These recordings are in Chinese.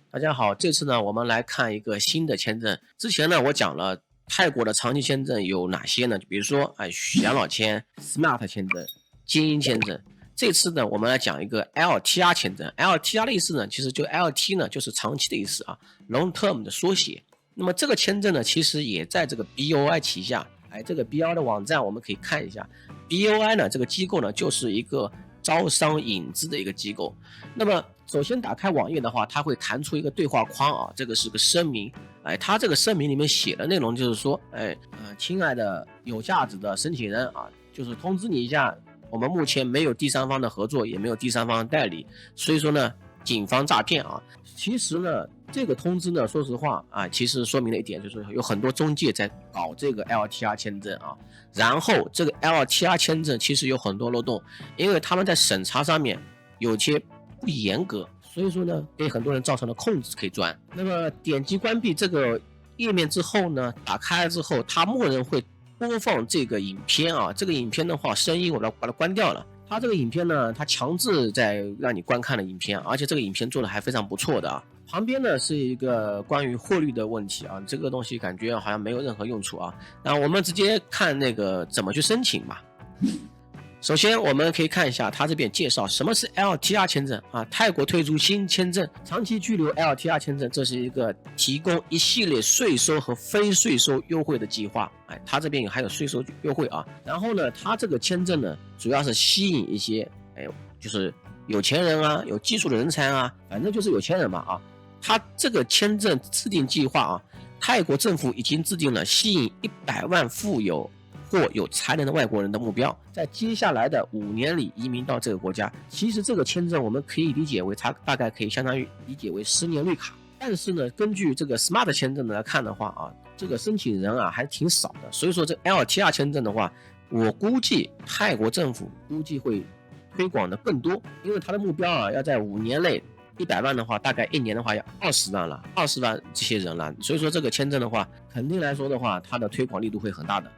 大家好，这次呢，我们来看一个新的签证。之前呢，我讲了泰国的长期签证有哪些呢？比如说，养老签、Smart 签证、精英签证。这次呢，我们来讲一个 LTR 签证。LTR 的意思呢，其实就 LT 呢，就是长期的意思啊 ，Long Term 的缩写。那么这个签证呢，其实也在这个 BOI 旗下。这个 BOI 的网站我们可以看一下。BOI 呢，这个机构呢，就是一个招商引资的一个机构。那么首先打开网页的话，它会弹出一个对话框啊，这个是个声明。它这个声明里面写的内容就是说，亲爱的有价值的申请人啊，就是通知你一下，我们目前没有第三方的合作，也没有第三方的代理，所以说呢，谨防诈骗啊。其实呢，这个通知呢，说实话啊，其实说明了一点，就是有很多中介在搞这个 LTR 签证啊。然后这个 LTR 签证其实有很多漏洞，因为他们在审查上面有些不严格，所以说呢，给很多人造成了空子可以钻。那么点击关闭这个页面之后呢，打开之后，它默认会播放这个影片啊。这个影片的话，声音我把它关掉了。它这个影片呢，它强制在让你观看的影片，而且这个影片做的还非常不错的啊。旁边呢是一个关于汇率的问题啊，这个东西感觉好像没有任何用处啊。那我们直接看那个怎么去申请吧。首先我们可以看一下它这边介绍什么是 LTR 签证啊，泰国推出新签证长期居留 LTR 签证，这是一个提供一系列税收和非税收优惠的计划。它这边还有税收优惠啊。然后呢，它这个签证呢，主要是吸引一些就是有钱人啊，有技术的人才啊，反正就是有钱人嘛啊。它这个签证制定计划啊，泰国政府已经制定了吸引100万富有或有才能的外国人的目标，在接下来的5年里移民到这个国家。其实这个签证我们可以理解为，它大概可以相当于理解为10年绿卡。但是呢，根据这个 Smart 签证来看的话啊，这个申请人啊还挺少的。所以说这 LTR 签证的话，我估计泰国政府估计会推广的更多，因为它的目标啊要在5年内。100万的话，大概1年的话要20万了，20万这些人了。所以说这个签证的话，肯定来说的话，它的推广力度会很大的。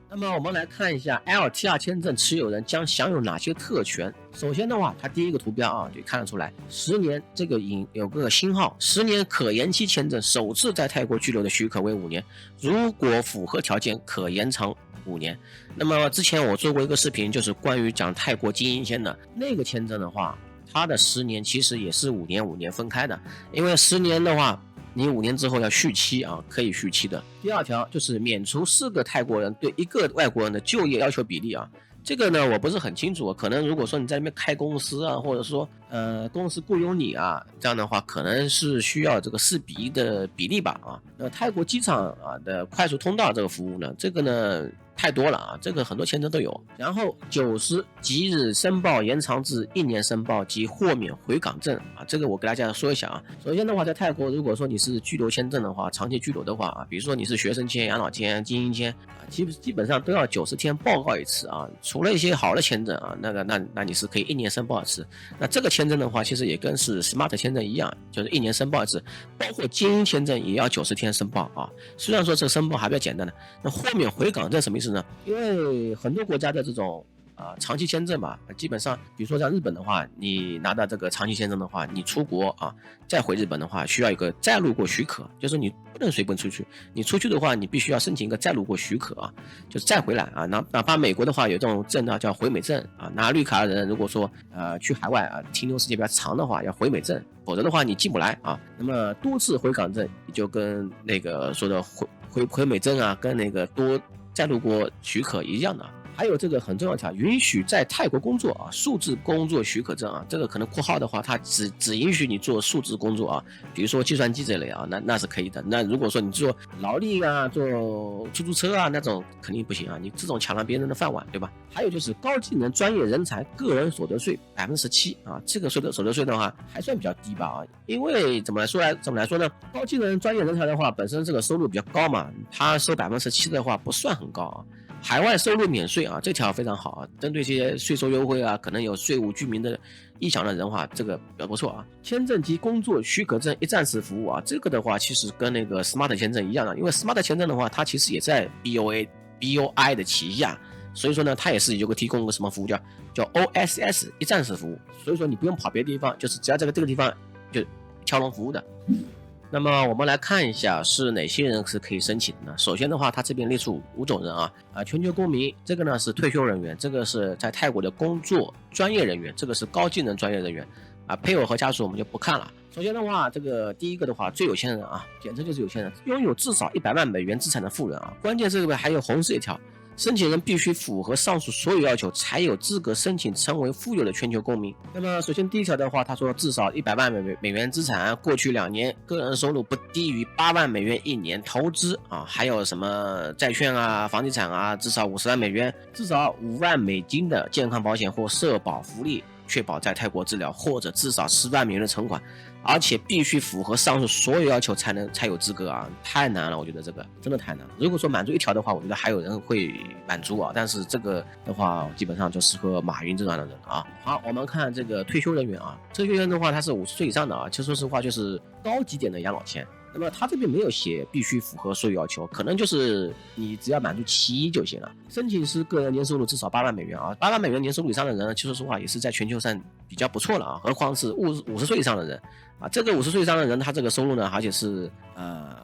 那么我们来看一下 LTR 签证持有人将享有哪些特权。首先的话，它第一个图标啊就看得出来，10年这个有个星号，10年可延期签证，首次在泰国居留的许可为5年，如果符合条件可延长5年。那么之前我做过一个视频，就是关于讲泰国精英签的那个签证的话，它的10年其实也是5年分开的，因为10年的话，你5年之后要续期啊，可以续期的。第二条就是免除4个泰国人对1个外国人的就业要求比例啊，这个呢我不是很清楚，可能如果说你在那边开公司啊，或者说公司雇佣你啊，这样的话可能是需要这个4:1的比例吧啊。泰国机场啊的快速通道这个服务呢，这个呢太多了啊，这个很多签证都有。然后90即日申报延长至1年申报及豁免回港证啊，这个我给大家说一下啊。首先的话，在泰国如果说你是居留签证的话，长期居留的话啊，比如说你是学生签、养老签、精英签啊，基本上都要90天报告一次啊。除了一些好的签证啊，那你是可以1年申报一次。那这个签证的话，其实也跟是 Smart 签证一样，就是1年申报一次，包括精英签证也要90天申报啊。虽然说这个申报还比较简单的，那豁免回港证什么意思呢？因为很多国家的这种长期签证吧，基本上比如说像日本的话，你拿到这个长期签证的话，你出国啊再回日本的话，需要一个再路过许可，就是你不能随便出去，你出去的话你必须要申请一个再路过许可啊，就是再回来啊。哪怕美国的话有这种证叫回美证啊，拿绿卡的人如果说去海外啊停留时间比较长的话要回美证，否则的话你进不来啊。那么多次回港证也就跟那个说的回美证啊，跟那个多再路过许可一样的。还有这个很重要一条，允许在泰国工作啊，数字工作许可证啊，这个可能括号的话，它只允许你做数字工作啊，比如说计算机这类啊，那是可以的。那如果说你做劳力啊，做出租车啊那种肯定不行啊，你这种抢了别人的饭碗，对吧？还有就是高技能专业人才个人所得税17%啊，这个所得税的话还算比较低吧啊，因为怎么来说呢？高技能专业人才的话，本身这个收入比较高嘛，他收17%的话不算很高啊。海外收入免税啊，这条非常好啊，针对这些税收优惠啊，可能有税务居民的意向的人的话，这个比较不错啊。签证及工作许可证一站式服务啊，这个的话其实跟那个 Smart 签证一样的，因为 Smart 签证的话，它其实也在 BOI 的旗下，所以说呢，它也是有个提供个什么服务叫 OSS 一站式服务，所以说你不用跑别的地方，就是只要在这个地方就跳龙服务的。那么我们来看一下是哪些人是可以申请的呢？首先的话，他这边列出5种人全球公民，这个呢是退休人员，这个是在泰国的工作专业人员，这个是高技能专业人员配偶和家属我们就不看了。首先的话，这个第一个的话，最有钱人简直就是有钱人，拥有至少100万美元资产的富人关键这个还有红色一条，申请人必须符合上述所有要求，才有资格申请成为富有的全球公民。那么首先第一条的话，他说至少100万美元资产，过去2年个人收入不低于8万美元1年，投资还有什么债券房地产至少50万美元，至少5万美金的健康保险或社保福利，确保在泰国治疗，或者至少10万美元的存款，而且必须符合上述所有要求才有资格太难了，我觉得这个真的太难了。如果说满足1条的话，我觉得还有人会满足但是这个的话基本上就适合马云这样的人好，我们看这个退休人员退休人员的话他是50岁以上的其实说实话就是高级点的养老签。那么他这边没有写必须符合所有要求，可能就是你只要满足其一就行了。申请是个人年收入至少8万美元8万美元年收入以上的人，其实说实话也是在全球上比较不错了何况是50岁以上的人这个50岁以上的人，他这个收入呢，而且是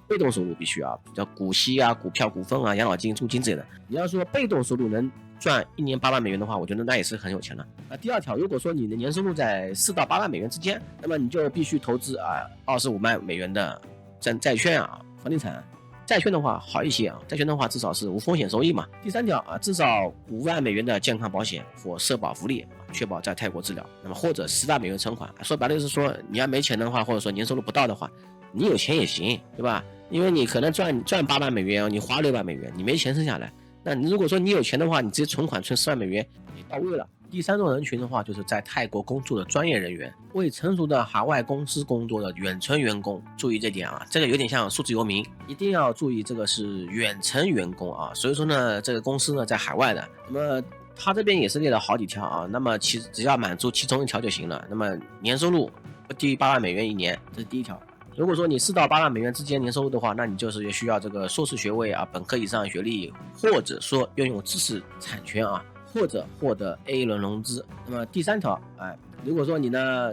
被动收入必须比较股息股票、股份养老金、租金之类的。你要说被动收入能赚1年8万美元的话，我觉得那也是很有钱了第二条，如果说你的年收入在4到8万美元之间，那么你就必须投资25万美元的债券房地产。债券的话好一些债券的话至少是无风险收益嘛。第3条至少5万美元的健康保险或社保福利，确保在泰国治疗，那么或者10万美元存款。说白了就是说，你要没钱的话，或者说年收入不到的话，你有钱也行，对吧？因为你可能赚8万美元你花6万美元，你没钱剩下来。那你如果说你有钱的话，你直接存款存10万美元，你到位了。第3种人群的话，就是在泰国工作的专业人员，为成熟的海外公司工作的远程员工。注意这点这个有点像数字游民，一定要注意这个是远程员工所以说呢，这个公司呢在海外的，那么他这边也是列了好几条那么只要满足其中1条就行了。那么年收入不低于8万美元1年，这是第1条。如果说你4到8万美元之间年收入的话，那你就是需要这个硕士学位本科以上学历，或者说拥有知识产权或者获得 A 轮融资。那么第3条如果说你呢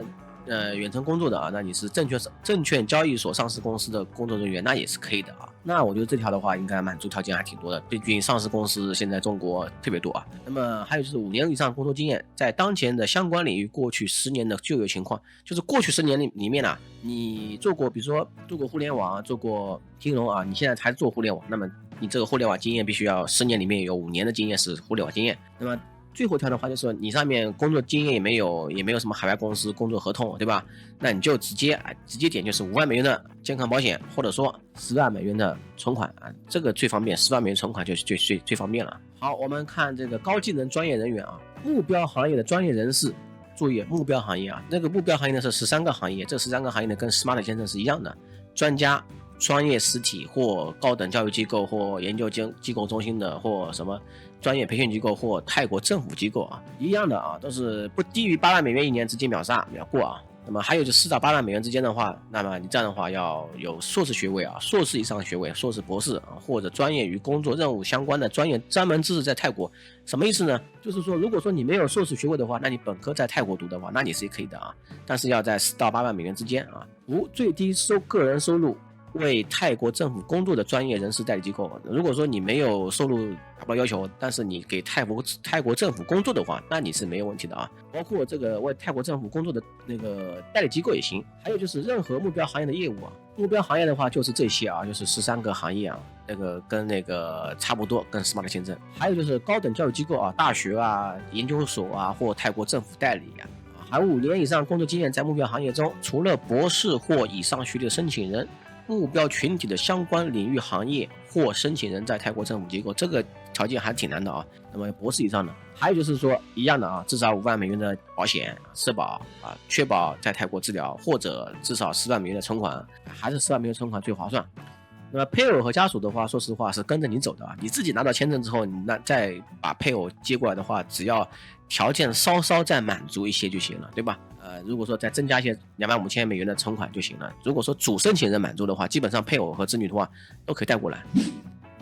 远程工作的那你是证券交易所上市公司的工作人员，那也是可以的那我觉得这条的话应该满足条件还挺多的，毕竟上市公司现在中国特别多那么还有就是5年以上工作经验，在当前的相关领域过去10年的就业情况，就是过去10年里面你做过，比如说做过互联网做过金融你现在还做互联网，那么你这个互联网经验必须要10年里面有5年的经验是互联网经验。那么最后一条的话就是说，你上面工作经验也没有什么海外公司工作合同，对吧？那你就直接点就是5万美元的健康保险，或者说10万美元的存款这个最方便，10万美元存款就最方便了。好，我们看这个高技能专业人员目标行业的专业人士。注意目标行业那个目标行业呢是13个行业，这13个行业呢跟 SMART 签证是一样的，专家、专业实体或高等教育机构或研究机构中心的，或什么专业培训机构或泰国政府机构一样的都是不低于8万美元1年，直接秒过那么还有就4到8万美元之间的话，那么你这样的话要有硕士学位硕士以上学位，硕士博士或者专业与工作任务相关的专业专门知识在泰国。什么意思呢？就是说如果说你没有硕士学位的话，那你本科在泰国读的话，那你是可以的但是要在4到8万美元之间最低个人收入为泰国政府工作的专业人士代理机构。如果说你没有收入达不到要求，但是你给泰国政府工作的话，那你是没有问题的包括这个为泰国政府工作的那个代理机构也行。还有就是任何目标行业的业务目标行业的话就是这些就是13个行业那个跟那个差不多，跟 SMART 签证。还有就是高等教育机构大学研究所或泰国政府代理还有5年以上工作经验在目标行业中，除了博士或以上学历的申请人，目标群体的相关领域行业或申请人在泰国政府机构，这个条件还挺难的那么博士以上的，还有就是说一样的至少5万美元的保险社保确保在泰国治疗，或者至少10万美元的存款，还是10万美元存款最划算。那么配偶和家属的话，说实话是跟着你走的你自己拿到签证之后，你再把配偶接过来的话，只要条件稍稍再满足一些就行了，对吧？如果说再增加一些25000美元的存款就行了。如果说主申请人满足的话，基本上配偶和子女的话都可以带过来。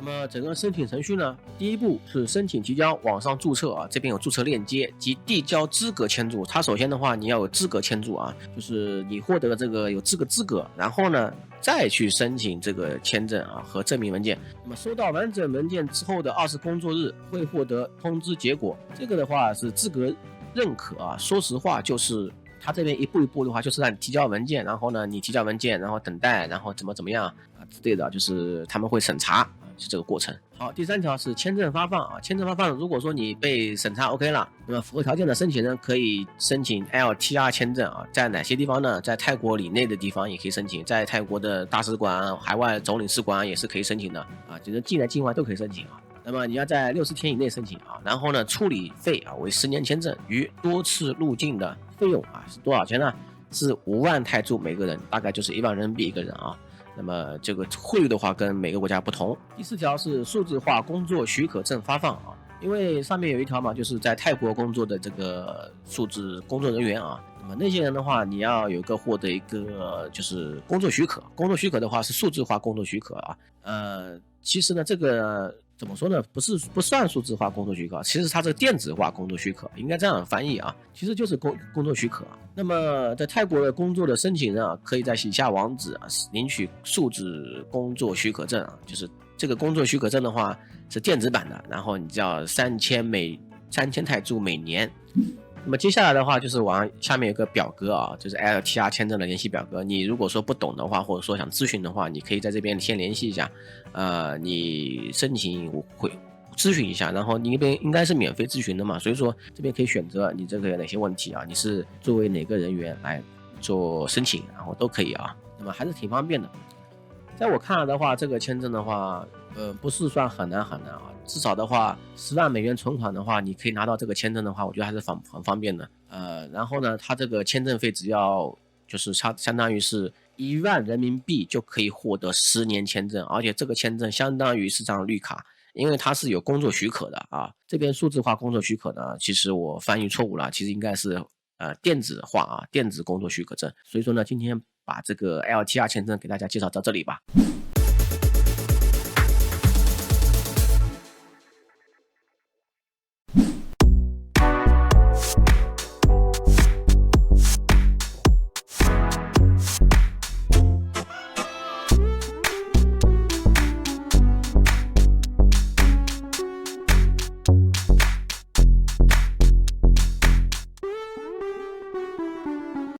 那么整个申请程序呢，第一步是申请提交网上注册啊，这边有注册链接及递交资格签注。它首先的话你要有资格签注啊，就是你获得这个有资格，然后呢再去申请这个签证啊和证明文件。那么收到完整文件之后的20工作日会获得通知结果，这个的话是资格认可啊。说实话就是他这边一步一步的话，就是让你提交文件，然后呢，你提交文件，然后等待，然后怎么样啊之类的，就是他们会审查啊，是这个过程。好，第3条是签证发放啊，签证发放，如果说你被审查 OK 了，那么符合条件的申请人可以申请 LTR 签证啊，在哪些地方呢？在泰国以内的地方也可以申请，在泰国的大使馆、海外总领事馆也是可以申请的啊，就是境内境外都可以申请啊。那么你要在60天以内申请啊，然后呢，处理费啊为10年签证与多次入境的费用啊是多少钱呢？是5万泰铢每个人，大概就是1万人民币一个人啊。那么这个汇率的话跟每个国家不同。第4条是数字化工作许可证发放啊，因为上面有一条嘛，就是在泰国工作的这个数字工作人员啊，那么那些人的话，你要有获得一个就是工作许可，工作许可的话是数字化工作许可啊。其实呢，这个怎么说呢？不算数字化工作许可，其实它是电子化工作许可，应该这样翻译啊，其实就是工作许可。那么在泰国的工作的申请人啊，可以在以下网址啊领取数字工作许可证啊，就是这个工作许可证的话是电子版的，然后你只要3000泰铢每年。那么接下来的话就是下面有个表格啊，就是 LTR 签证的联系表格。你如果说不懂的话，或者说想咨询的话，你可以在这边先联系一下，你申请会咨询一下，然后你那边应该是免费咨询的嘛，所以说这边可以选择你这个有哪些问题啊，你是作为哪个人员来做申请，然后都可以啊，那么还是挺方便的。在我看来的话，这个签证的话，不是算很难啊，至少的话10万美元存款的话，你可以拿到这个签证的话，我觉得还是很方便的。然后呢，它这个签证费只要就是相当于是1万人民币就可以获得10年签证，而且这个签证相当于是张绿卡，因为它是有工作许可的啊。这边数字化工作许可呢，其实我翻译错误了，其实应该是电子化啊，电子工作许可证。所以说呢，今天把这个 LTR 签证给大家介绍到这里吧。